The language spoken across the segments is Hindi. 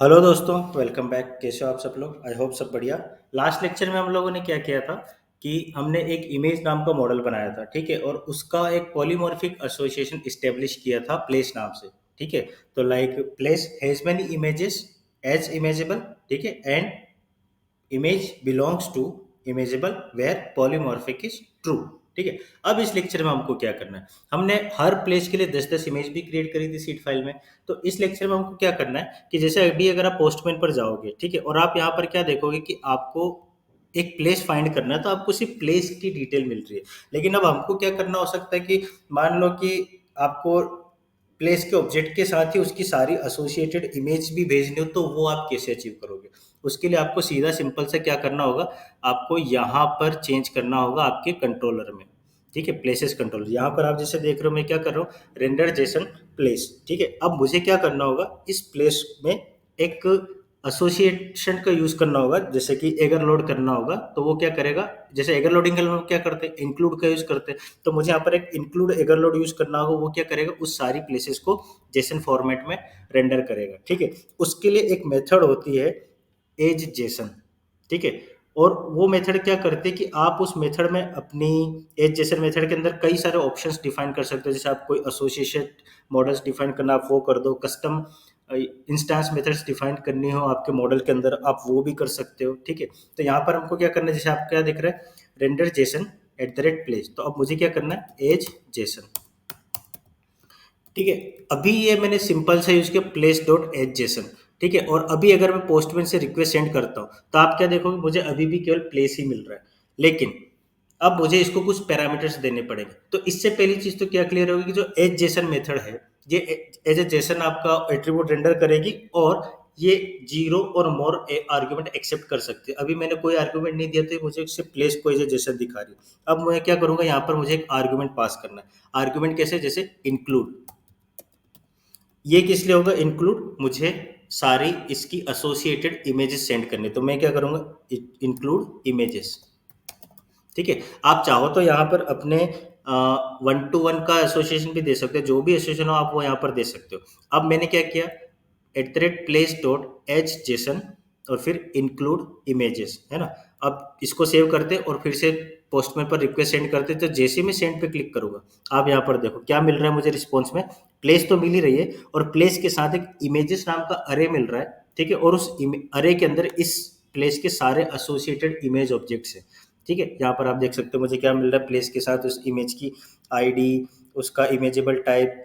हेलो दोस्तों, वेलकम बैक। कैसे हो आप सब लोग? आई होप सब बढ़िया। लास्ट लेक्चर में हम लोगों ने क्या किया था कि हमने एक इमेज नाम का मॉडल बनाया था, ठीक है, और उसका एक पॉलीमॉर्फिक एसोसिएशन इस्टेब्लिश किया था प्लेस नाम से, ठीक है। तो like place has many images as imageable, ठीक है, and image belongs to imageable where polymorphic is true, ठीक है। अब इस लेक्चर में हमको क्या करना है, हमने हर प्लेस के लिए 10-10 इमेज भी क्रिएट करी थी सीट फाइल में। तो इस लेक्चर में हमको क्या करना है कि जैसे अभी अगर आप पोस्टमैन पर जाओगे, ठीक है, और आप यहाँ पर क्या देखोगे कि आपको एक प्लेस फाइंड करना है, तो आपको सिर्फ प्लेस की डिटेल मिल रही है। लेकिन अब हमको क्या करना हो सकता है कि मान लो कि आपको प्लेस के ऑब्जेक्ट के साथ ही उसकी सारी एसोसिएटेड इमेज भी भेजनी हो, तो वो आप कैसे अचीव करोगे? उसके लिए आपको सीधा सिंपल से क्या करना होगा, आपको यहाँ पर चेंज करना होगा आपके कंट्रोलर में, ठीक है, प्लेसेस कंट्रोलर। यहाँ पर आप जैसे देख रहे हो मैं क्या कर रहा हूँ, रेंडर जेसन प्लेस, ठीक है। अब मुझे क्या करना होगा, इस प्लेस में एक एसोसिएशन का यूज करना होगा। जैसे कि एगर लोड करना होगा तो वो क्या करेगा, जैसे एगर लोडिंग के लिए हम क्या करते हैं, इंक्लूड का यूज करते हैं। तो मुझे यहाँ पर एक इंक्लूड एगर लोड यूज करना होगा। वो क्या करेगा, उस सारी प्लेसेस को जेसन फॉर्मेट में रेंडर करेगा, ठीक है। उसके लिए एक मेथड होती है एज जेसन, ठीक है। और वो मेथड क्या करते हैं कि आप उस मेथड में अपनी एज जेसन मेथड के अंदर कई सारे ऑप्शंस डिफाइन कर सकते हो। जैसे आप कोई एसोसिएशन मॉडल्स डिफाइन करना, आप वो कर दो। कस्टम इंस्टेंस मेथड्स डिफाइन करनी हो आपके मॉडल के अंदर, आप वो भी कर सकते हो, ठीक है। तो यहाँ पर हमको क्या करना है, जैसे आप क्या दिख रहा है, render Jason at the rate place. तो अब मुझे क्या करना है, एज जेसन, ठीक है। अभी ये मैंने सिंपल सा यूज किया प्लेस डॉट एज जेसन, ठीक है। और अभी अगर मैं पोस्टमैन से रिक्वेस्ट सेंड करता हूँ तो आप क्या देखोगे, मुझे अभी भी केवल प्लेस ही मिल रहा है। लेकिन अब मुझे इसको कुछ पैरामीटर्स देने पड़ेंगे। तो इससे पहली चीज तो क्या क्लियर होगी कि जो एज जेसन मेथड है, ये एज ए जेसन आपका एट्रीब्यूट रेंडर करेगी, और ये जीरो और मोर आर्ग्यूमेंट एक्सेप्ट कर सकते हैं। अभी मैंने कोई आर्ग्यूमेंट नहीं दिया, तो मुझे सिर्फ प्लेस को एज ए जेसन दिखा रही है। अब मैं क्या करूंगा, यहाँ पर मुझे एक आर्ग्यूमेंट पास करना है। आर्ग्यूमेंट कैसे, जैसे इंक्लूड। ये किस लिए होगा इंक्लूड, मुझे सारी इसकी एसोसिएटेड इमेजेस सेंड करने। तो मैं क्या करूंगा, इंक्लूड इमेजेस, ठीक है। आप चाहो तो यहाँ पर अपने 1-to-1 का एसोसिएशन भी दे सकते हो, जो भी एसोसिएशन हो आप वो यहाँ पर दे सकते हो। अब मैंने क्या किया, at the rate place dot H Jason और फिर इंक्लूड इमेजेस, है ना। अब इसको सेव करते और फिर से पोस्टमैन पर रिक्वेस्ट सेंड करते। तो जैसे मैं सेंड पे क्लिक करूंगा, आप यहाँ पर देखो क्या मिल रहा है मुझे रिस्पॉन्स में। प्लेस तो मिल ही रही है, और प्लेस के साथ एक इमेजेस नाम का अरे मिल रहा है, ठीक है। और उस अरे के अंदर इस प्लेस के सारे एसोसिएटेड इमेज ऑब्जेक्ट्स हैं, ठीक है। यहाँ पर आप देख सकते हो मुझे क्या मिल रहा है, प्लेस के साथ उस इमेज की आईडी, उसका imageable type,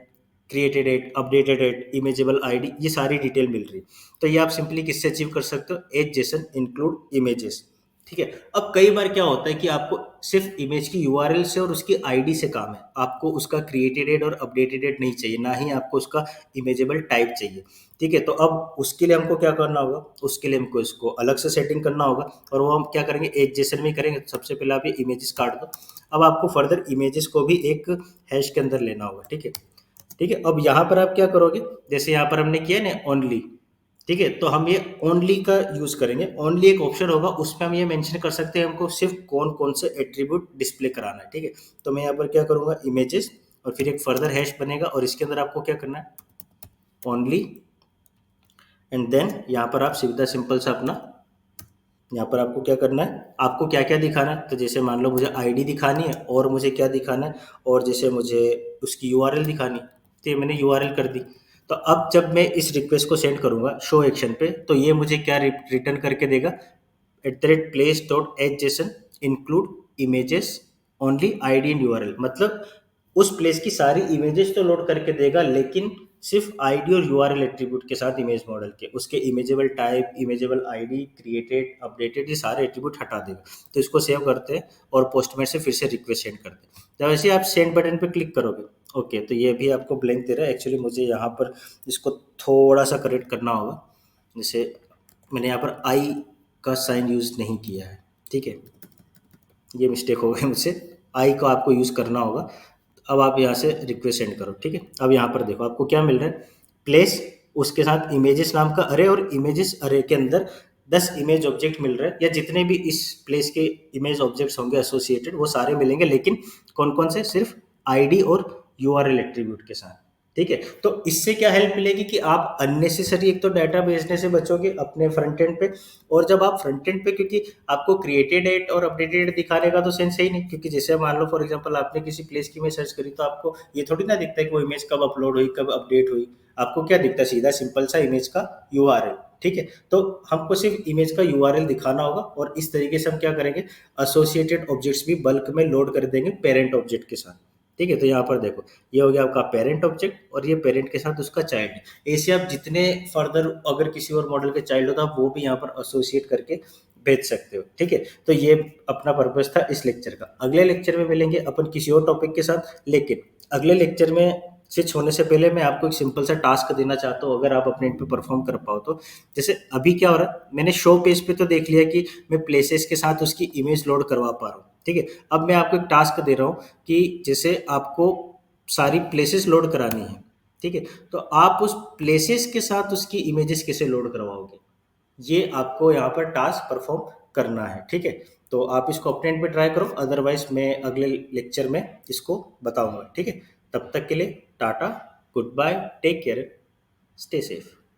created at, updated at, imageable ID, ये सारी डिटेल मिल रही है। तो ये आप सिंपली किससे अचीव कर सकते हो, एज जेसन इंक्लूड इमेजेस, ठीक है। अब कई बार क्या होता है कि आपको सिर्फ इमेज की यूआरएल से और उसकी आईडी से काम है, आपको उसका क्रिएटेड एड और अपडेटेड एड नहीं चाहिए, ना ही आपको उसका इमेजेबल टाइप चाहिए, ठीक है। तो अब उसके लिए हमको क्या करना होगा, उसके लिए हमको इसको अलग से सेटिंग करना होगा, और वो हम क्या करेंगे, एज जेसन में करेंगे। तो सबसे पहले आप ये इमेजेस काट दो। अब आपको फर्दर इमेजेस को भी एक हैश के अंदर लेना होगा, ठीक है, ठीक है। अब यहाँ पर आप क्या करोगे, जैसे यहाँ पर हमने किया ना ओनली, ठीक है, तो हम ये ओनली का यूज करेंगे। ओनली एक ऑप्शन होगा, उसमें हम ये मेंशन कर सकते हैं हमको सिर्फ कौन कौन से एट्रीब्यूट डिस्प्ले कराना है, ठीक है। तो मैं यहाँ पर क्या करूंगा, इमेजेस, और फिर एक फर्दर हैश बनेगा, और इसके अंदर आपको क्या करना है, ओनली, एंड देन यहाँ पर आप सीधा सिंपल सा अपना, यहाँ पर आपको क्या करना है, आपको क्या क्या दिखाना है। तो जैसे मान लो मुझे आईडी दिखानी है, और मुझे क्या दिखाना है, और जैसे मुझे उसकी यूआरएल दिखानी, तो ये मैंने यूआरएल कर दी। तो अब जब मैं इस रिक्वेस्ट को सेंड करूंगा शो एक्शन पे, तो ये मुझे क्या रिटर्न करके देगा, at the rate place dot H Jason include images only ID and URL. मतलब उस प्लेस की सारी इमेजेस तो लोड करके देगा, लेकिन सिर्फ आईडी और यूआरएल एट्रीब्यूट के साथ इमेज मॉडल के, उसके इमेजेबल टाइप, इमेजेबल आईडी, क्रिएटेड, अपडेटेड, ये सारे एट्रीब्यूट हटा देगा। तो इसको सेव करते हैं और पोस्टमैन से फिर से रिक्वेस्ट सेंड करते हैं। जब वैसे आप सेंड बटन पे क्लिक करोगे, ओके, तो ये भी आपको ब्लैंक दे रहा है। एक्चुअली मुझे यहाँ पर इसको थोड़ा सा करेक्ट करना होगा। जैसे मैंने यहाँ पर आई का साइन यूज नहीं किया है, ठीक है, ये मिस्टेक हो गई मुझसे। आई को आपको यूज करना होगा। अब आप यहाँ से रिक्वेस्ट सेंड करो, ठीक है। अब यहाँ पर देखो आपको क्या मिल रहा है, प्लेस, उसके साथ इमेजेस नाम का अरे, और इमेजेस अरे के अंदर 10 इमेज ऑब्जेक्ट मिल रहे हैं, या जितने भी इस प्लेस के इमेज ऑब्जेक्ट्स होंगे एसोसिएटेड वो सारे मिलेंगे। लेकिन कौन कौन से, सिर्फ आईडी और यूआरएल एट्रीब्यूट के साथ, ठीक है। तो इससे क्या हेल्प मिलेगी कि आप अननेसेसरी एक तो डाटा भेजने से बचोगे अपने फ्रंट एंड पे। और जब आप फ्रंट एंड पे, क्योंकि आपको क्रिएटेड एड और अपडेटेड एड दिखाने का तो सेंस है ही नहीं, क्योंकि जैसे मान लो फॉर एग्जांपल आपने किसी प्लेस की इमेज सर्च करी, तो आपको ये थोड़ी ना दिखता है कि वो इमेज कब अपलोड हुई, कब अपडेट हुई। आपको क्या दिखता है? सीधा सिंपल सा इमेज का यूआरएल। ठीक है। तो हमको सिर्फ इमेज का यूआरएल दिखाना होगा, और इस तरीके से हम क्या करेंगे, एसोसिएटेड ऑब्जेक्ट्स भी बल्क में लोड कर देंगे पेरेंट ऑब्जेक्ट के साथ। ठीक है। तो यहाँ पर देखो, ये हो गया आपका पेरेंट ऑब्जेक्ट, और ये पेरेंट के साथ उसका चाइल्ड है। ऐसे आप जितने फर्दर अगर किसी और मॉडल के चाइल्ड हो तो आप वो भी यहाँ पर एसोसिएट करके भेज सकते हो। ठीक है। तो ये अपना पर्पस था इस लेक्चर का। अगले लेक्चर में मिलेंगे अपन किसी और टॉपिक के साथ, लेकिन अगले लेक्चर में से छोड़ने से पहले मैं आपको एक सिंपल सा टास्क देना चाहता हूँ, अगर आप अपने एंड पे परफॉर्म कर पाओ तो। जैसे अभी क्या हो रहा है, मैंने शो पेज पे तो देख लिया कि मैं प्लेसेस के साथ उसकी इमेज लोड करवा पा रहा हूँ। ठीक है। अब मैं आपको एक टास्क दे रहा हूँ कि जैसे आपको सारी प्लेसेस लोड करानी है। ठीक है। तो आप उस प्लेसेस के साथ उसकी इमेजेस कैसे लोड करवाओगे, ये आपको यहाँ पर टास्क परफॉर्म करना है। ठीक है। तो आप इसको अपने एंड पे ट्राई करो, अदरवाइज मैं अगले लेक्चर में इसको बताऊंगा। ठीक है। तब तक के लिए tata, goodbye, take care, stay safe.